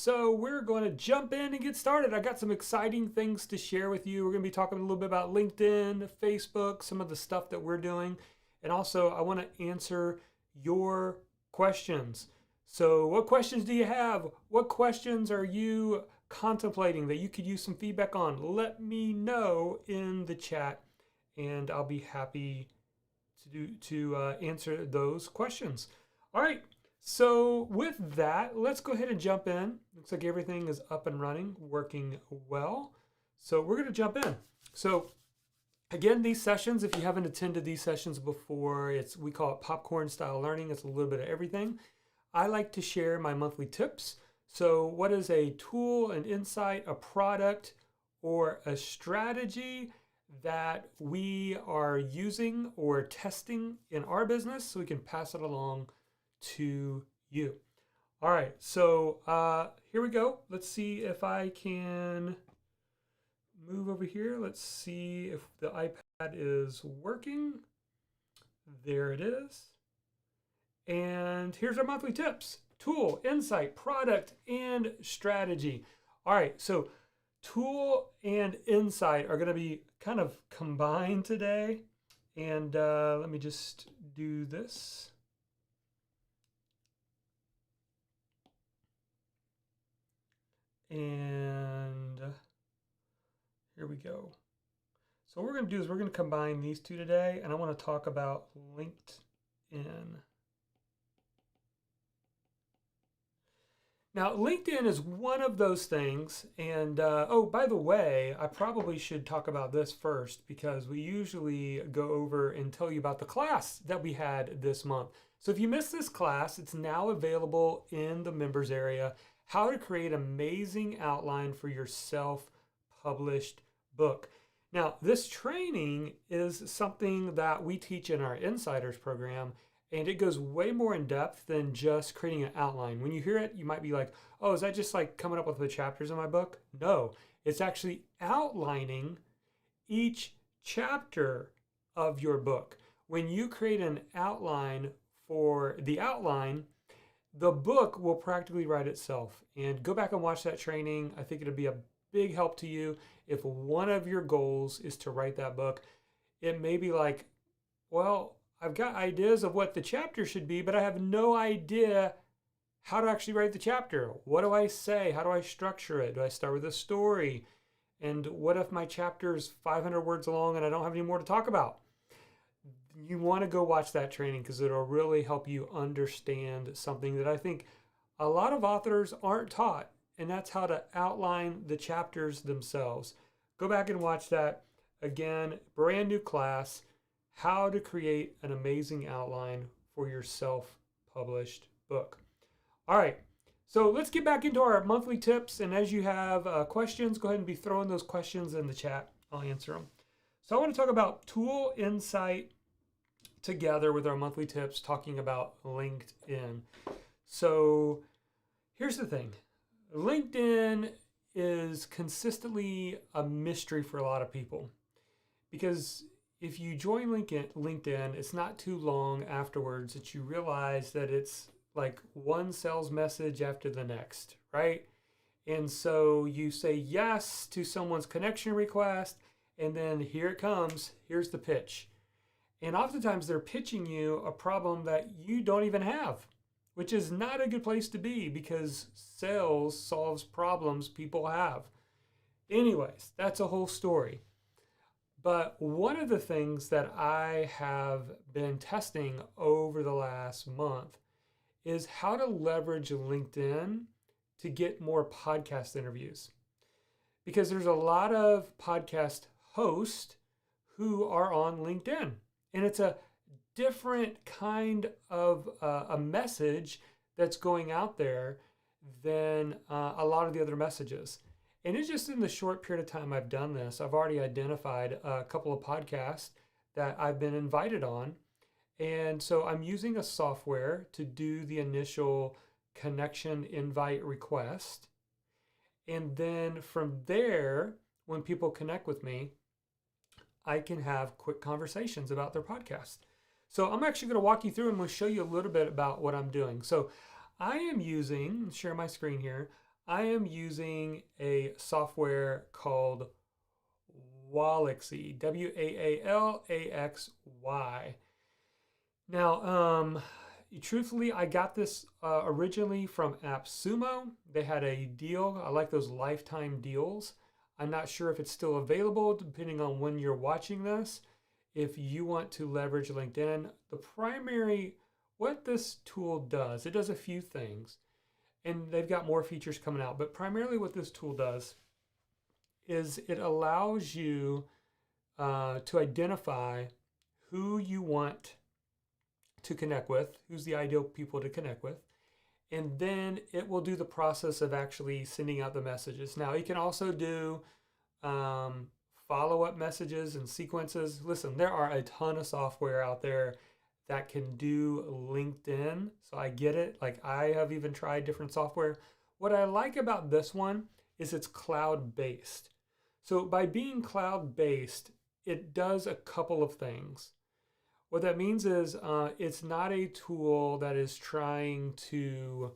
So we're going to jump in and get started. I got some exciting things to share with you. We're going to be talking a little bit about LinkedIn, Facebook, some of the stuff that we're doing. And also, I want to answer your questions. So what questions do you have? What questions are you contemplating that you could use some feedback on? Let me know in the chat, and I'll be happy to answer those questions. All right. So with that, let's go ahead and jump in. Looks like everything is up and running, working well. So we're going to jump in. So again, these sessions, if you haven't attended these sessions before, we call it popcorn style learning. It's a little bit of everything. I like to share my monthly tips. So what is a tool, an insight, a product, or a strategy that we are using or testing in our business so we can pass it along to you. All right, so here we go. Let's see if I can move over here. Let's see if the iPad is working. There it is. And here's our monthly tips: tool, insight, product, and strategy. All right, so tool and insight are going to be kind of combined today. And let me just do this. And here we go. So what we're going to do is we're going to combine these two today, and I want to talk about LinkedIn. Now, LinkedIn is one of those things, and oh, by the way, I probably should talk about this first because we usually go over and tell you about the class that we had this month. So if you missed this class, it's now available in the members area: how to create an amazing outline for your self-published book. Now, this training is something that we teach in our Insiders program, and it goes way more in depth than just creating an outline. When you hear it, you might be like, oh, is that just like coming up with the chapters in my book? No, it's actually outlining each chapter of your book. When you create an outline for the outline, the book will practically write itself. And go back and watch that training. I think it'll be a big help to you. If one of your goals is to write that book, it may be like, well, I've got ideas of what the chapter should be, but I have no idea how to actually write the chapter. What do I say? How do I structure it? Do I start with a story? And what if my chapter is 500 words long and I don't have any more to talk about? You want to go watch that training because it'll really help you understand something that I think a lot of authors aren't taught, and that's how to outline the chapters themselves. Go back and watch that. Again, brand new class: how to create an amazing outline for your self-published book. All right, so let's get back into our monthly tips. And as you have questions, go ahead and be throwing those questions in the chat. I'll answer them. So I want to talk about tool, insight, together with our monthly tips, talking about LinkedIn. So here's the thing. LinkedIn is consistently a mystery for a lot of people, because if you join LinkedIn, it's not too long afterwards that you realize that it's like one sales message after the next, right? And so you say yes to someone's connection request, and then here it comes. Here's the pitch. And oftentimes they're pitching you a problem that you don't even have, which is not a good place to be because sales solves problems people have. Anyways, that's a whole story. But one of the things that I have been testing over the last month is how to leverage LinkedIn to get more podcast interviews. Because there's a lot of podcast hosts who are on LinkedIn. And it's a different kind of a message that's going out there than a lot of the other messages. And it's just in the short period of time I've done this, I've already identified a couple of podcasts that I've been invited on. And so I'm using a software to do the initial connection invite request. And then from there, when people connect with me, I can have quick conversations about their podcast. So I'm actually going to walk you through and we'll show you a little bit about what I'm doing. So I am using, share my screen here, I am using a software called Waalaxy, Walaxy. Now, truthfully, I got this originally from AppSumo. They had a deal. I like those lifetime deals. I'm not sure if it's still available, depending on when you're watching this. If you want to leverage LinkedIn, what this tool does, it does a few things, and they've got more features coming out, but primarily what this tool does is it allows you to identify who you want to connect with, who's the ideal people to connect with, and then it will do the process of actually sending out the messages. Now, you can also do follow-up messages and sequences. Listen, there are a ton of software out there that can do LinkedIn, so I get it. Like, I have even tried different software. What I like about this one is it's cloud-based. So by being cloud-based, it does a couple of things. What that means is it's not a tool that is trying to,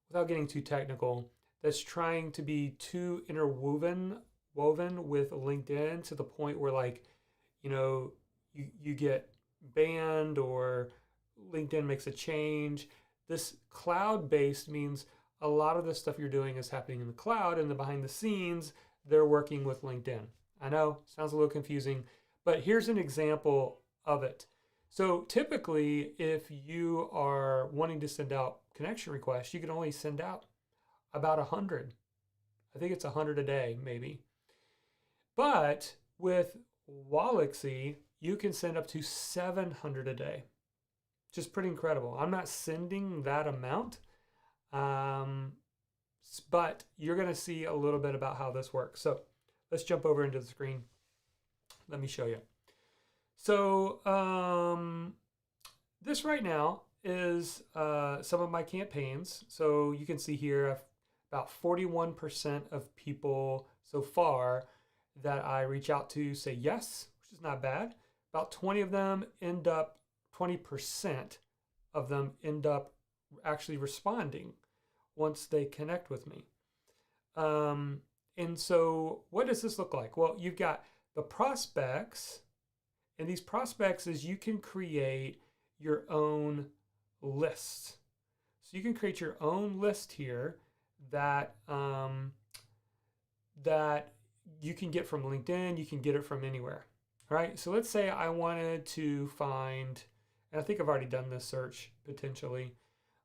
without getting too technical, that's trying to be too interwoven with LinkedIn to the point where, like, you get banned or LinkedIn makes a change. This cloud-based means a lot of the stuff you're doing is happening in the cloud, and the behind the scenes, they're working with LinkedIn. I know, sounds a little confusing, but here's an example of it. So typically, if you are wanting to send out connection requests, you can only send out about 100. I think it's 100 a day, maybe. But with Waalaxy, you can send up to 700 a day. Just pretty incredible. I'm not sending that amount, but you're going to see a little bit about how this works. So let's jump over into the screen. Let me show you. So this right now is some of my campaigns. So you can see here about 41% of people so far that I reach out to say yes, which is not bad. About 20% of them end up actually responding once they connect with me. And so what does this look like? Well, you've got the prospects, and these prospects is you can create your own list. So you can create your own list here that that you can get from LinkedIn, you can get it from anywhere. All right, so let's say I wanted to find, and I think I've already done this search potentially.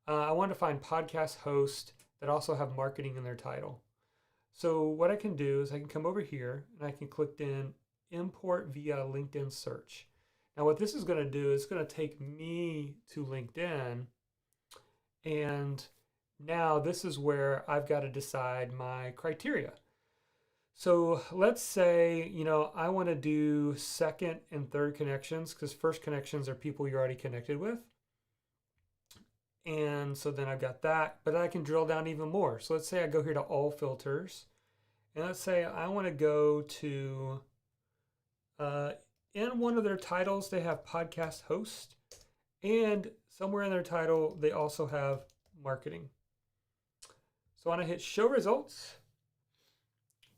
I want to find podcast hosts that also have marketing in their title. So what I can do is I can come over here and I can click in import via LinkedIn search. Now what this is going to do is going to take me to LinkedIn, and now this is where I've got to decide my criteria. So let's say, I want to do second and third connections, because first connections are people you're already connected with. And so then I've got that, but I can drill down even more. So let's say I go here to all filters, and let's say I want to go to, in one of their titles, they have podcast host, and somewhere in their title, they also have marketing. So I want to hit show results.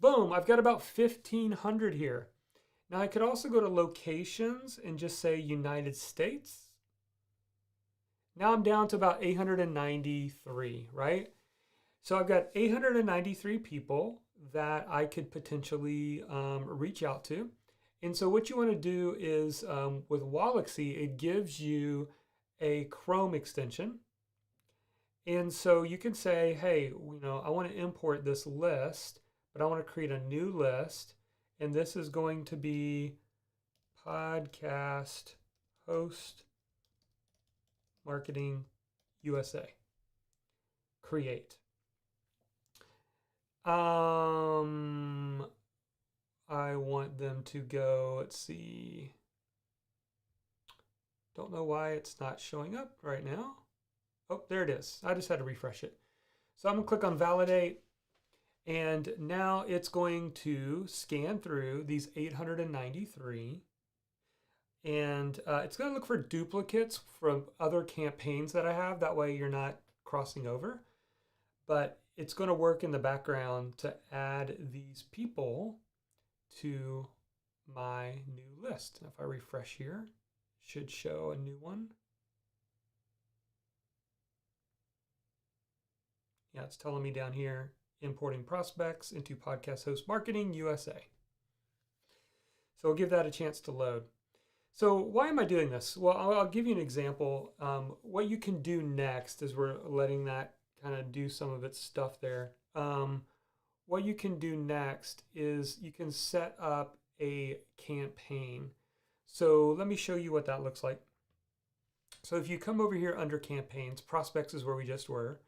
Boom, I've got about 1,500 here. Now I could also go to locations and just say United States. Now I'm down to about 893, right? So I've got 893 people that I could potentially reach out to. And so what you want to do is with Waalaxy, it gives you a Chrome extension. And so you can say, hey, I want to import this list, but I want to create a new list. And this is going to be podcast host marketing USA. Create. I want them to go, let's see. Don't know why it's not showing up right now. Oh, there it is. I just had to refresh it. So I'm going to click on validate. And now it's going to scan through these 893. And it's going to look for duplicates from other campaigns that I have. That way you're not crossing over. But it's going to work in the background to add these people to my new list. And if I refresh here, it should show a new one. Yeah, it's telling me down here, importing prospects into Podcast Host Marketing USA. So I'll give that a chance to load. So why am I doing this? Well, I'll give you an example. What you can do next is we're letting that kind of do some of its stuff there. What you can do next is you can set up a campaign. So let me show you what that looks like. So if you come over here under campaigns, prospects is where we just were.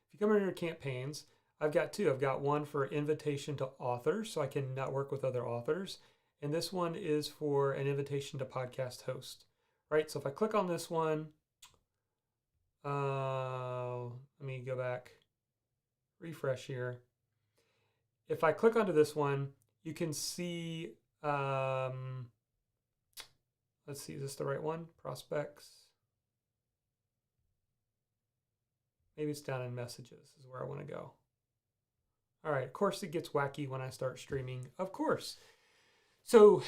If you come over here to campaigns, I've got two. I've got one for invitation to authors, so I can network with other authors. And this one is for an invitation to podcast host, right? So if I click on this one, let me go back, refresh here. If I click onto this one, you can see, let's see, is this the right one? Prospects. Maybe it's down in messages is where I want to go. All right, of course it gets wacky when I start streaming, of course. So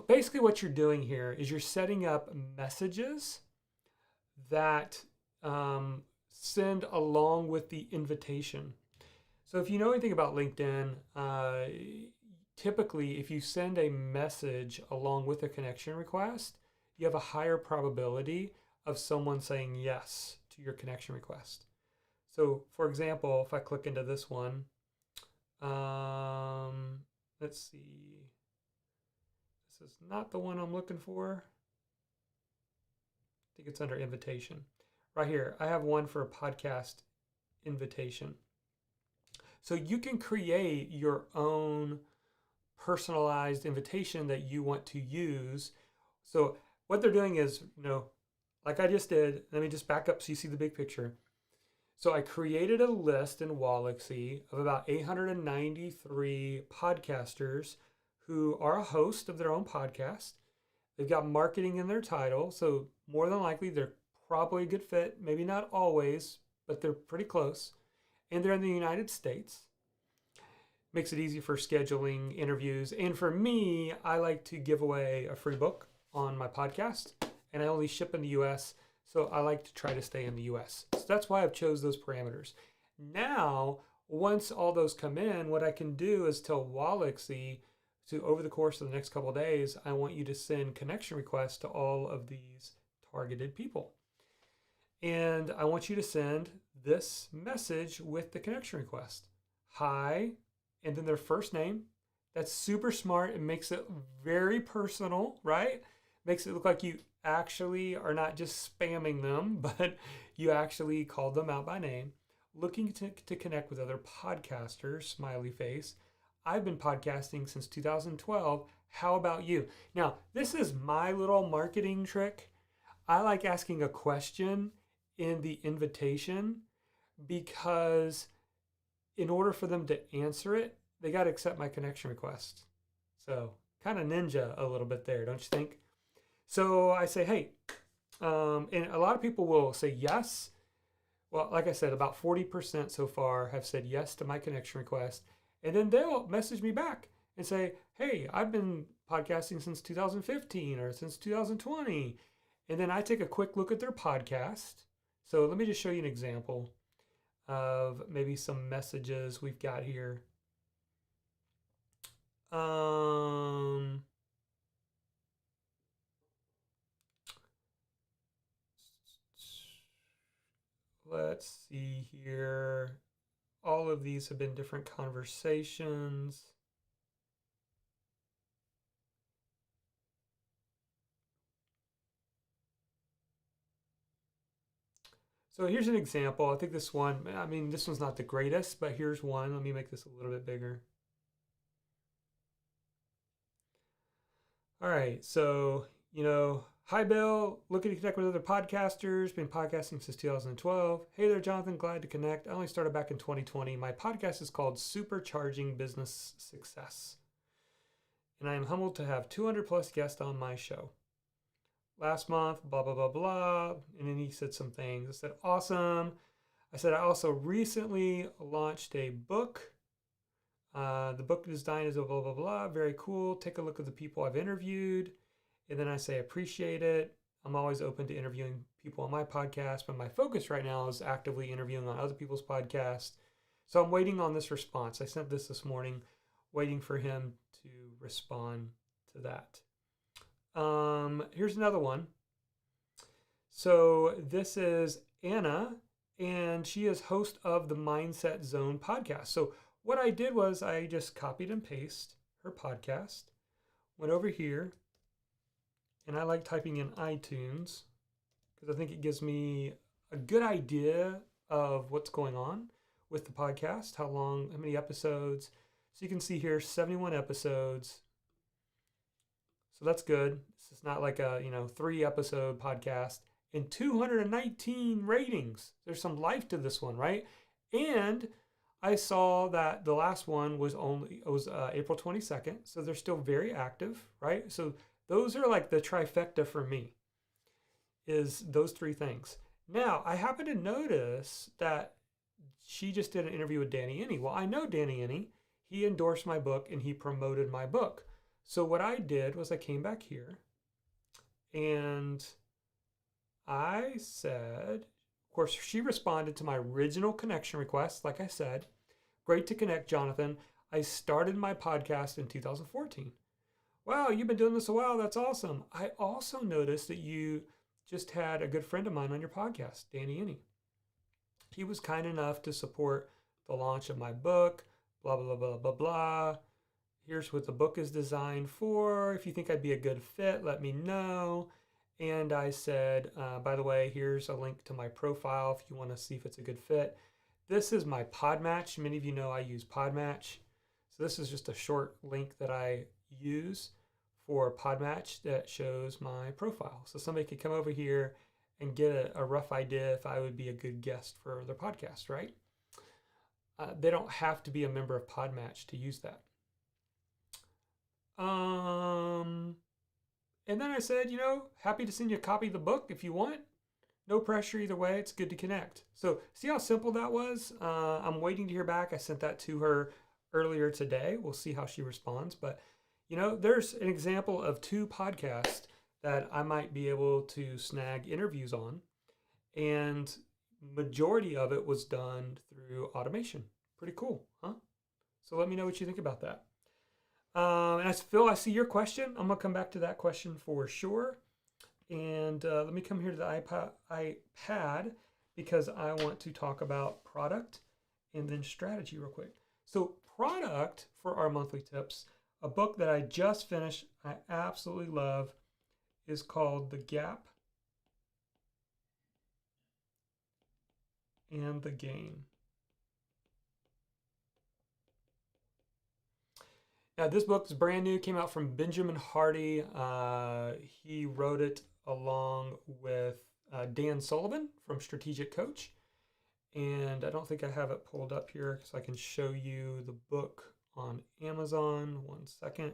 basically what you're doing here is you're setting up messages that send along with the invitation. So if you know anything about LinkedIn, typically if you send a message along with a connection request, you have a higher probability of someone saying yes to your connection request. So for example, if I click into this one, let's see. This is not the one I'm looking for. I think it's under invitation. Right here, I have one for a podcast invitation. So you can create your own personalized invitation that you want to use. So what they're doing is, like I just did, let me just back up so you see the big picture. So I created a list in Walaxy of about 893 podcasters who are a host of their own podcast. They've got marketing in their title, so more than likely they're probably a good fit. Maybe not always, but they're pretty close. And they're in the United States. Makes it easy for scheduling interviews. And for me, I like to give away a free book on my podcast, and I only ship in the US, so I like to try to stay in the US. So that's why I've chose those parameters. Now, once all those come in, what I can do is tell Walaxy, so over the course of the next couple of days, I want you to send connection requests to all of these targeted people. And I want you to send this message with the connection request. Hi, and then their first name. That's super smart. It makes it very personal, right? Makes it look like you actually are not just spamming them, but you actually called them out by name. Looking to connect with other podcasters, smiley face. I've been podcasting since 2012. How about you? Now, this is my little marketing trick. I like asking a question in the invitation because in order for them to answer it, they got to accept my connection request. So kind of ninja a little bit there, don't you think? So I say, hey, and a lot of people will say yes. Well, like I said, about 40% so far have said yes to my connection request. And then they'll message me back and say, hey, I've been podcasting since 2015 or since 2020. And then I take a quick look at their podcast. So let me just show you an example of maybe some messages we've got here. Let's see here. All of these have been different conversations. So here's an example. I think this one, this one's not the greatest, but here's one. Let me make this a little bit bigger. All right, so, hi, Bill. Looking to connect with other podcasters. Been podcasting since 2012. Hey there, Jonathan. Glad to connect. I only started back in 2020. My podcast is called Supercharging Business Success. And I am humbled to have 200 plus guests on my show. Last month, blah, blah, blah, blah. And then he said some things. I said, awesome. I said I also recently launched a book. The book design is a blah, blah, blah. Very cool. Take a look at the people I've interviewed. And then I say, appreciate it. I'm always open to interviewing people on my podcast, but my focus right now is actively interviewing on other people's podcasts. So I'm waiting on this response. I sent this morning, waiting for him to respond to that. Here's another one. So this is Anna, and she is host of the Mindset Zone podcast. So what I did was I just copied and pasted her podcast, went over here, and I like typing in iTunes because I think it gives me a good idea of what's going on with the podcast, how long, how many episodes. So you can see here 71 episodes. So that's good. This is not like a 3-episode podcast. And 219 ratings. There's some life to this one, right? And I saw that the last one was April 22nd. So they're still very active, right? So those are like the trifecta for me, is those 3 things. Now, I happen to notice that she just did an interview with Danny Iny. Well, I know Danny Iny. He endorsed my book and he promoted my book. So what I did was I came back here and I said, of course, she responded to my original connection request. Like I said, great to connect, Jonathan. I started my podcast in 2014. Wow, you've been doing this a while. That's awesome. I also noticed that you just had a good friend of mine on your podcast, Danny Iny. He was kind enough to support the launch of my book, blah, blah, blah, blah, blah. Here's what the book is designed for. If you think I'd be a good fit, let me know. And I said, by the way, here's a link to my profile if you want to see if it's a good fit. This is my Podmatch. Many of you know I use Podmatch. So this is just a short link that I use for Podmatch that shows my profile. So somebody could come over here and get a rough idea if I would be a good guest for their podcast, right? They don't have to be a member of Podmatch to use that. And then I said, happy to send you a copy of the book if you want. No pressure either way. It's good to connect. So see how simple that was? I'm waiting to hear back. I sent that to her earlier today. We'll see how she responds. But, there's an example of 2 podcasts that I might be able to snag interviews on. And majority of it was done through automation. Pretty cool, huh? So let me know what you think about that. And Phil, I see your question. I'm going to come back to that question for sure. And let me come here to the iPad because I want to talk about product and then strategy real quick. So product for our monthly tips, a book that I just finished, I absolutely love, is called The Gap and the Gain. Now, this book is brand new, came out from Benjamin Hardy. He wrote it along with Dan Sullivan from Strategic Coach. And I don't think I have it pulled up here so I can show you the book on Amazon. One second.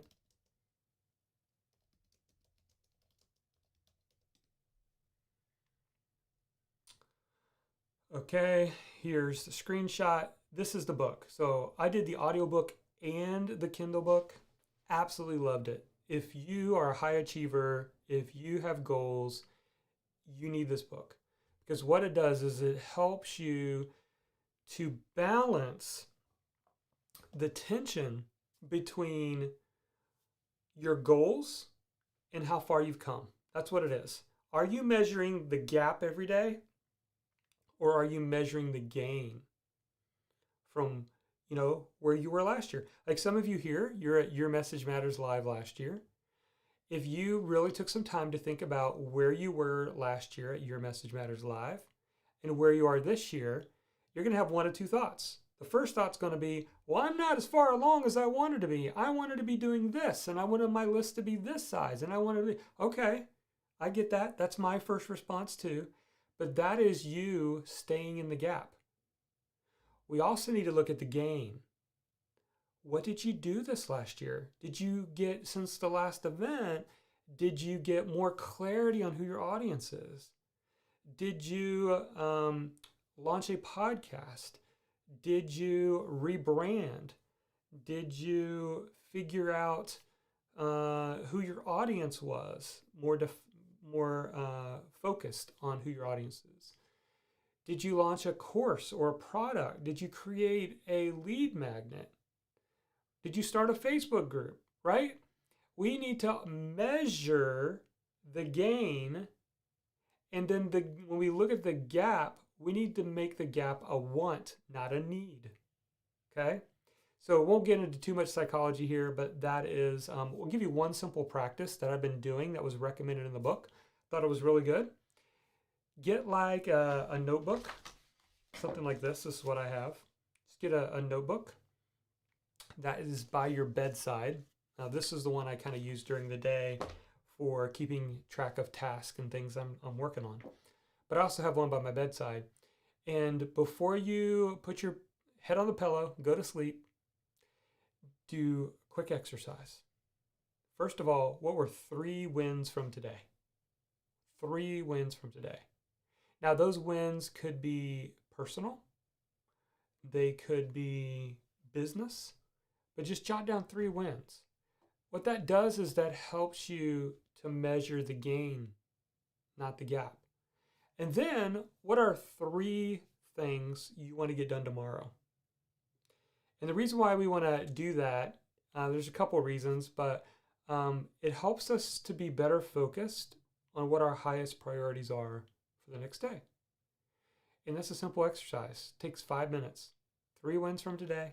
Okay, here's the screenshot. This is the book. So I did the audiobook and the Kindle book. Absolutely loved it. If you are a high achiever, if you have goals, you need this book. Because what it does is it helps you to balance the tension between your goals and how far you've come. That's what it is. Are you measuring the gap every day? Or are you measuring the gain from, where you were last year? Like some of you here, you're at Your Message Matters Live last year. If you really took some time to think about where you were last year at Your Message Matters Live and where you are this year, you're going to have one of 2 thoughts. The first thought's going to be, well, I'm not as far along as I wanted to be. I wanted to be doing this, and I wanted my list to be this size, and I wanted to be, okay, I get that. That's my first response too. But that is you staying in the gap. We also need to look at the gain. What did you do this last year? Did you get, since the last event, did you get more clarity on who your audience is? Did you launch a podcast? Did you rebrand? Did you figure out who your audience was? More focused on who your audience is. Did you launch a course or a product? Did you create a lead magnet? Did you start a Facebook group? Right? We need to measure the gain, and then when we look at the gap, we need to make the gap a want, not a need. Okay? So we won't get into too much psychology here, but that is, we'll give you one simple practice that I've been doing that was recommended in the book. Thought it was really good. Get like a notebook, something like this. This is what I have. Just get a notebook that is by your bedside. Now, this is the one I kind of use during the day for keeping track of tasks and things I'm working on. But I also have one by my bedside. And before you put your head on the pillow, go to sleep, do quick exercise. First of all, what were 3 wins from today? 3 wins from today. Now, those wins could be personal. They could be business. But just jot down 3 wins. What that does is that helps you to measure the gain, not the gap. And then, what are 3 things you want to get done tomorrow? And the reason why we want to do that, there's a couple of reasons, but it helps us to be better focused on what our highest priorities are for the next day. And that's a simple exercise. It takes 5 minutes. 3 wins from today.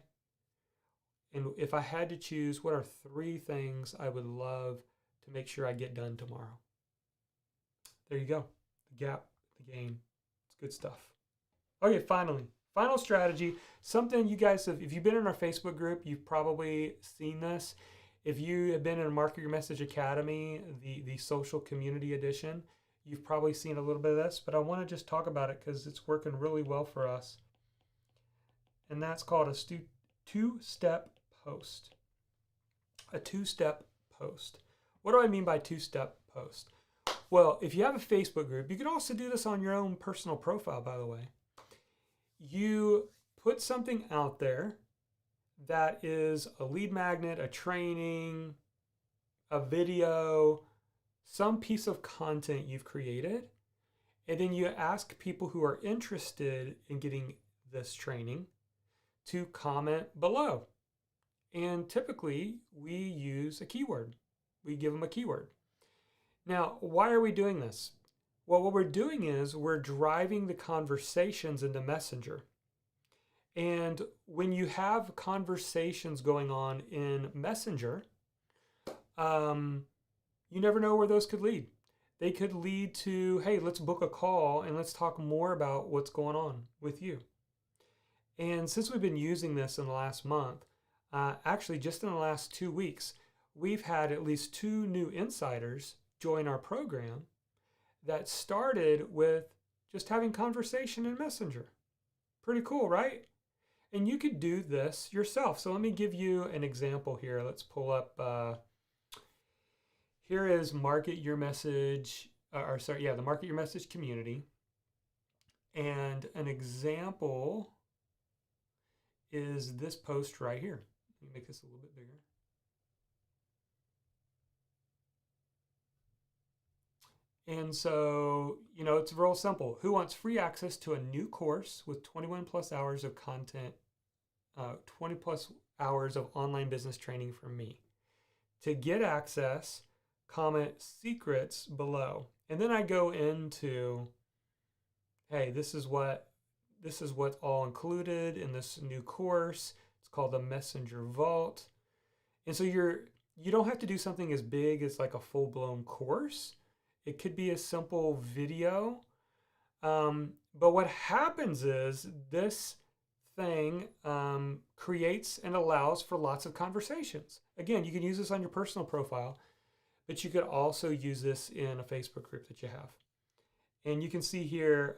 And if I had to choose, what are 3 things I would love to make sure I get done tomorrow? There you go. The gap, the gain. It's good stuff. Okay, final strategy. Something you guys have, if you've been in our Facebook group, you've probably seen this. If you have been in Market Your Message Academy, the social community edition, you've probably seen a little bit of this, but I want to just talk about it because it's working really well for us. And that's called a 2-step post. A 2-step post. What do I mean by 2-step post? Well, if you have a Facebook group, you can also do this on your own personal profile, by the way. You put something out there that is a lead magnet, a training, a video, some piece of content you've created, and then you ask people who are interested in getting this training to comment below. And typically, we use a keyword. We give them a keyword. Now, why are we doing this? Well, what we're doing is we're driving the conversations into Messenger. And when you have conversations going on in Messenger, you never know where those could lead. They could lead to, hey, let's book a call and let's talk more about what's going on with you. And since we've been using this in the last month, actually just in the last 2 weeks, we've had at least 2 new insiders join our program that started with just having conversation in Messenger. Pretty cool, right? And you could do this yourself. So let me give you an example here. Let's pull up, here is Market Your Message, the Market Your Message community. And an example is this post right here. Let me make this a little bit bigger. And so, it's real simple. Who wants free access to a new course with 21 plus hours of content, 20 plus hours of online business training from me? To get access, comment secrets below. And then I go into, hey, this is what's all included in this new course. It's called the Messenger Vault. And so you don't have to do something as big as like a full-blown course. It could be a simple video. But what happens is this thing creates and allows for lots of conversations. Again, you can use this on your personal profile, but you could also use this in a Facebook group that you have. And you can see here,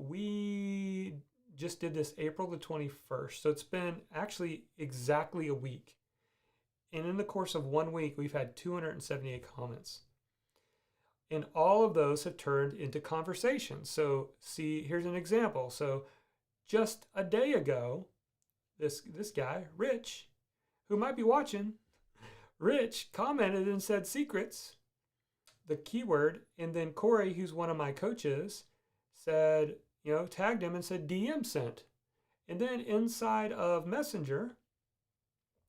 we just did this April the 21st. So it's been actually exactly a week. And in the course of 1 week, we've had 278 comments. And all of those have turned into conversations. So see, here's an example. So just a day ago, this guy, Rich, who might be watching, Rich commented and said secrets, the keyword, and then Corey, who's one of my coaches, said, tagged him and said DM sent. And then inside of Messenger,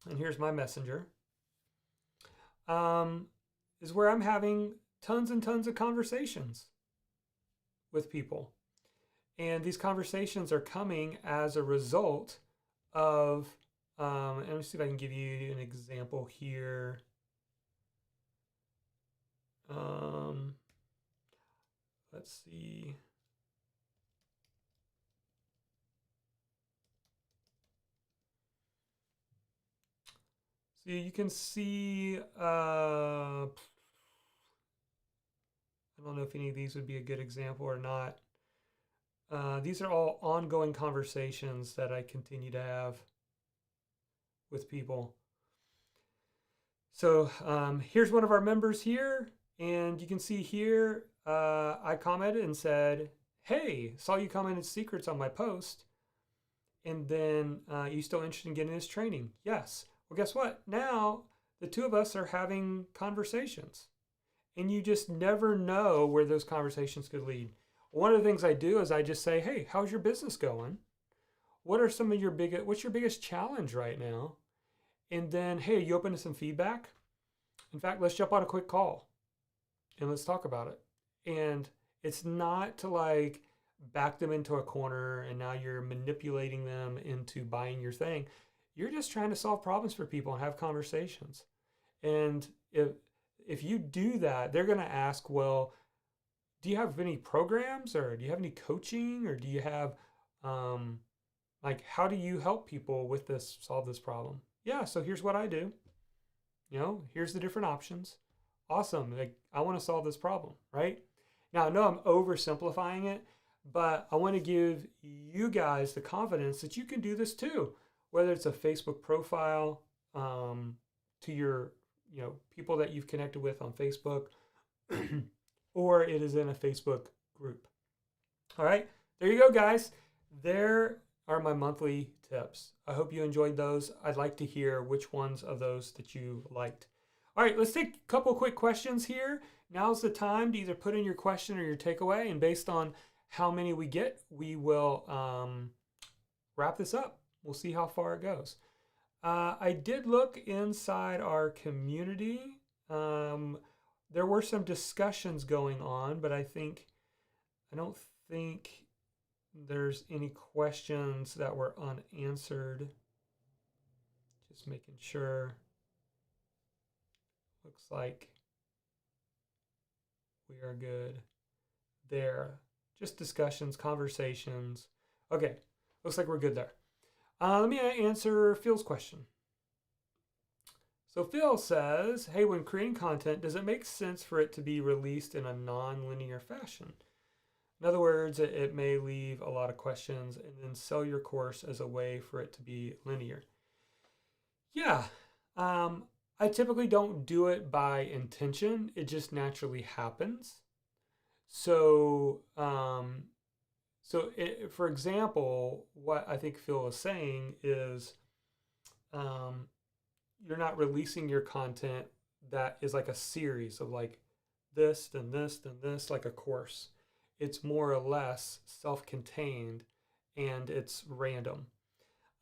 and here's my Messenger, is where I'm having tons and tons of conversations with people. And these conversations are coming as a result of, and let me see if I can give you an example here. Let's see. So you can see, I don't know if any of these would be a good example or not. These are all ongoing conversations that I continue to have with people. So here's one of our members here, and you can see here, I commented and said, hey, saw you commented secrets on my post, and then you still interested in getting this training? Yes. Well, guess what? Now the two of us are having conversations, and you just never know where those conversations could lead. One of the things I do is I just say, hey, how's your business going? What's your biggest challenge right now? And then, hey, you open to some feedback? In fact, let's jump on a quick call and let's talk about it. And it's not to like back them into a corner and now you're manipulating them into buying your thing. You're just trying to solve problems for people and have conversations. And if you do that, they're going to ask, well, do you have any programs, or do you have any coaching, or do you have, how do you help people with this, solve this problem? Yeah, so here's what I do. Here's the different options. Awesome. I want to solve this problem, right? Now, I know I'm oversimplifying it, but I want to give you guys the confidence that you can do this too. Whether it's a Facebook profile, to your, people that you've connected with on Facebook, or it is in a Facebook group. All right, there you go, guys. There are my monthly tips. I hope you enjoyed those. I'd like to hear which ones of those that you liked. All right, let's take a couple quick questions here. Now's the time to either put in your question or your takeaway, and based on how many we get, we will wrap this up. We'll see how far it goes. I did look inside our community. There were some discussions going on, but I don't think there's any questions that were unanswered. Just making sure. Looks like we are good there. Just discussions, conversations. Okay, looks like we're good there. Let me answer Phil's question. So Phil says, hey, when creating content, does it make sense for it to be released in a non-linear fashion? In other words, it may leave a lot of questions, and then sell your course as a way for it to be linear. Yeah, I typically don't do it by intention. It just naturally happens. So, for example, what I think Phil is saying is you're not releasing your content that is like a series of like this, then this, then this, like a course. It's more or less self-contained and it's random.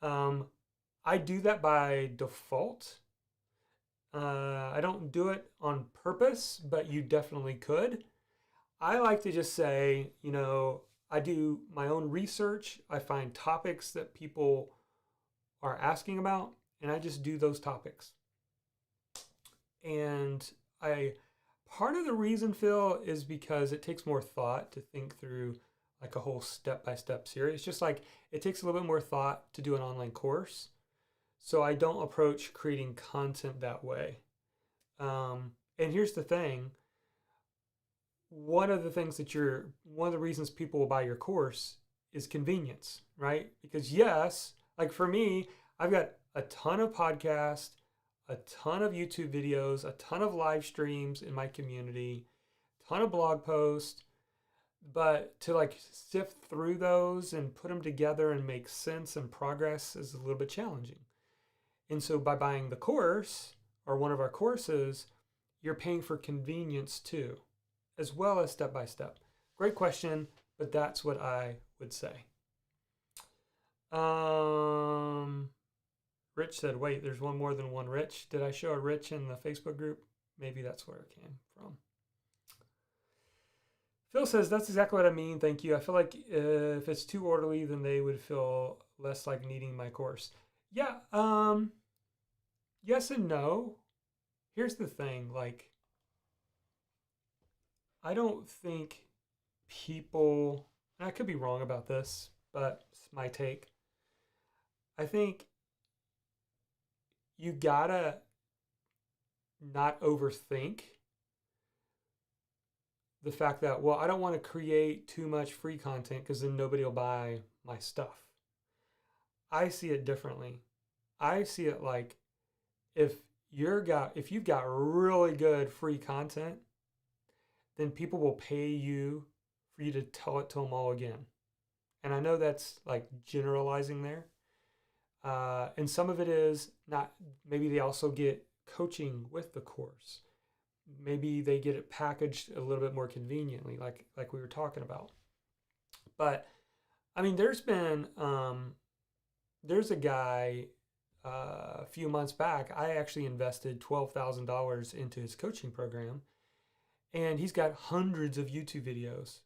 I do that by default. I don't do it on purpose, but you definitely could. I like to just say, I do my own research. I find topics that people are asking about, and I just do those topics. And part of the reason, Phil, is because it takes more thought to think through like a whole step-by-step series. It's just like it takes a little bit more thought to do an online course. So I don't approach creating content that way. And here's the thing. One of the reasons people will buy your course is convenience, right? Because yes, like for me, I've got a ton of podcasts, a ton of YouTube videos, a ton of live streams in my community, a ton of blog posts. But to like sift through those and put them together and make sense and progress is a little bit challenging. And so by buying the course or one of our courses, you're paying for convenience too, as well as step by step. Great question, but that's what I would say. Rich said, wait, there's one more than one Rich. Did I show a Rich in the Facebook group? Maybe that's where it came from. Phil says, that's exactly what I mean. Thank you. I feel like if it's too orderly, then they would feel less like needing my course. Yeah. Yes and no. Here's the thing. Like, I don't think people, and I could be wrong about this, but it's my take. I think you gotta not overthink the fact that, well, I don't want to create too much free content because then nobody will buy my stuff. I see it differently. I see it like if you've got really good free content, then people will pay you for you to tell it to them all again. And I know that's like generalizing there. And some of it is not, maybe they also get coaching with the course. Maybe they get it packaged a little bit more conveniently, like we were talking about. But I mean, there's a guy a few months back. I actually invested $12,000 into his coaching program, and he's got hundreds of YouTube videos.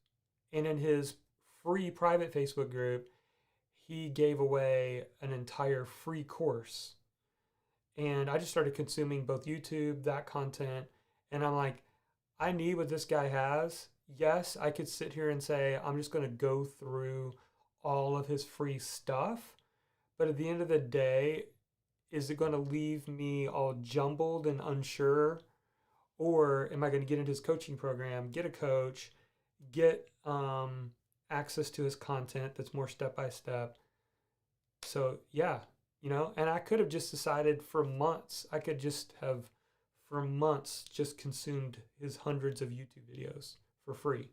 And in his free private Facebook group, he gave away an entire free course. And I just started consuming both YouTube, that content, and I'm like, I need what this guy has. Yes, I could sit here and say, I'm just going to go through all of his free stuff. But at the end of the day, is it going to leave me all jumbled and unsure? Or am I going to get into his coaching program, get a coach, get access to his content that's more step by step? So, yeah, and I could have just decided for months, I could just have for months just consumed his hundreds of YouTube videos for free.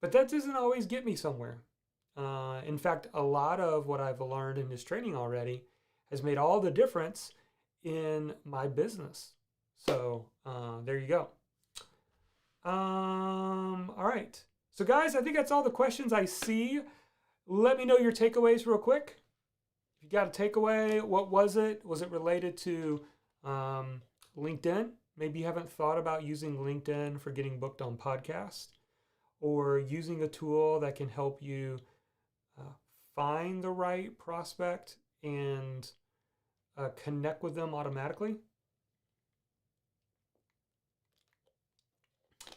But that doesn't always get me somewhere. In fact, a lot of what I've learned in this training already has made all the difference in my business. So there you go. All right. So guys, I think that's all the questions I see. Let me know your takeaways real quick. If you got a takeaway, what was it? Was it related to LinkedIn? Maybe you haven't thought about using LinkedIn for getting booked on podcasts, or using a tool that can help you find the right prospect and connect with them automatically.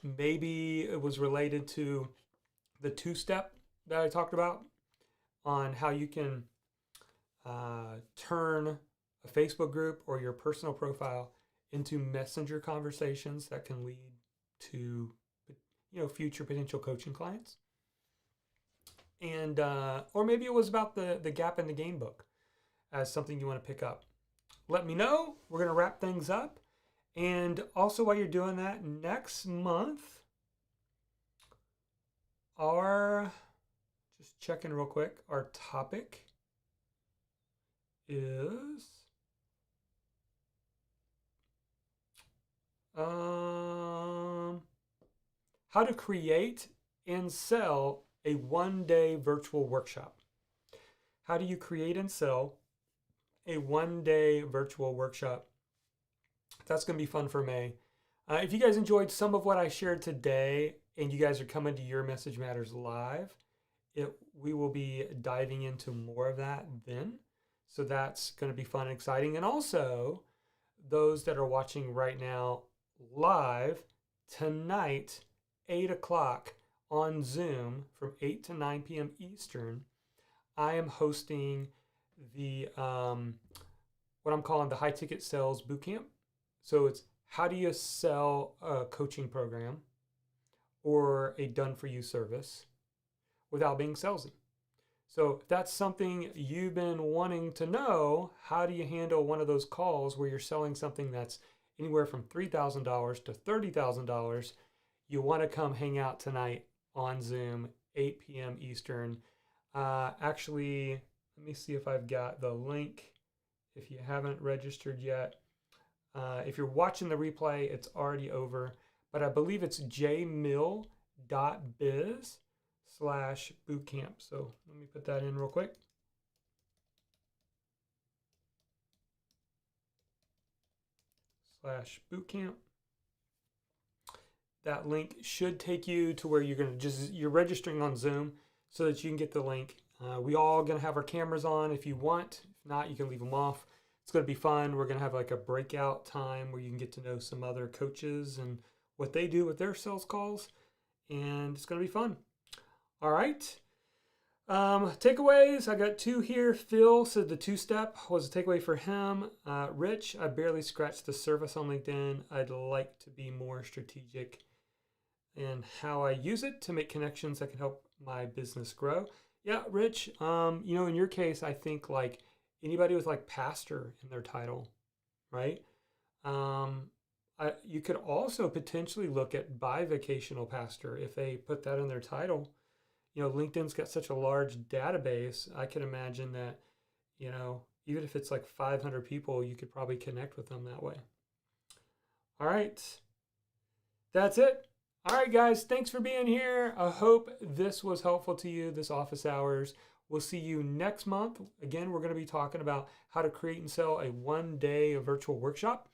Maybe it was related to the two-step that I talked about on how you can turn a Facebook group or your personal profile into messenger conversations that can lead to future potential coaching clients. And or maybe it was about the Gap in the Game book as something you want to pick up. Let me know. We're going to wrap things up. And also, while you're doing that, next month, just checking real quick, our topic is how to create and sell a one-day virtual workshop. How do you create and sell a one-day virtual workshop? That's going to be fun for May. If you guys enjoyed some of what I shared today and you guys are coming to Your Message Matters live, we will be diving into more of that then. So that's going to be fun and exciting. And also, those that are watching right now live, tonight, 8 o'clock on Zoom from 8 to 9 p.m. Eastern, I am hosting the what I'm calling the High Ticket Sales Bootcamp. So it's how do you sell a coaching program or a done-for-you service without being salesy? So if that's something you've been wanting to know, how do you handle one of those calls where you're selling something that's anywhere from $3,000 to $30,000? You want to come hang out tonight on Zoom, 8 p.m. Eastern. Actually, let me see if I've got the link. If you haven't registered yet, if you're watching the replay, it's already over. But I believe it's jmill.biz/bootcamp. So let me put that in real quick. /bootcamp. That link should take you to where you're registering on Zoom so that you can get the link. We all gonna have our cameras on if you want. If not, you can leave them off. It's gonna be fun. We're gonna have like a breakout time where you can get to know some other coaches and what they do with their sales calls, and it's gonna be fun. All right. Takeaways, I got 2 here. Phil said the 2-step was a takeaway for him. Rich, I barely scratched the surface on LinkedIn. I'd like to be more strategic in how I use it to make connections that can help my business grow. Yeah, Rich, in your case, I think like anybody with like pastor in their title, right? You could also potentially look at bivocational pastor if they put that in their title. LinkedIn's got such a large database. I can imagine that, even if it's like 500 people, you could probably connect with them that way. All right. That's it. All right, guys. Thanks for being here. I hope this was helpful to you, this office hours. We'll see you next month. Again, we're going to be talking about how to create and sell a 1-day virtual workshop.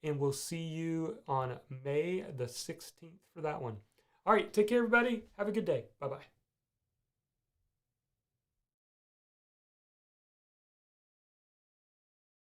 And we'll see you on May the 16th for that one. All right. Take care, everybody. Have a good day. Bye-bye.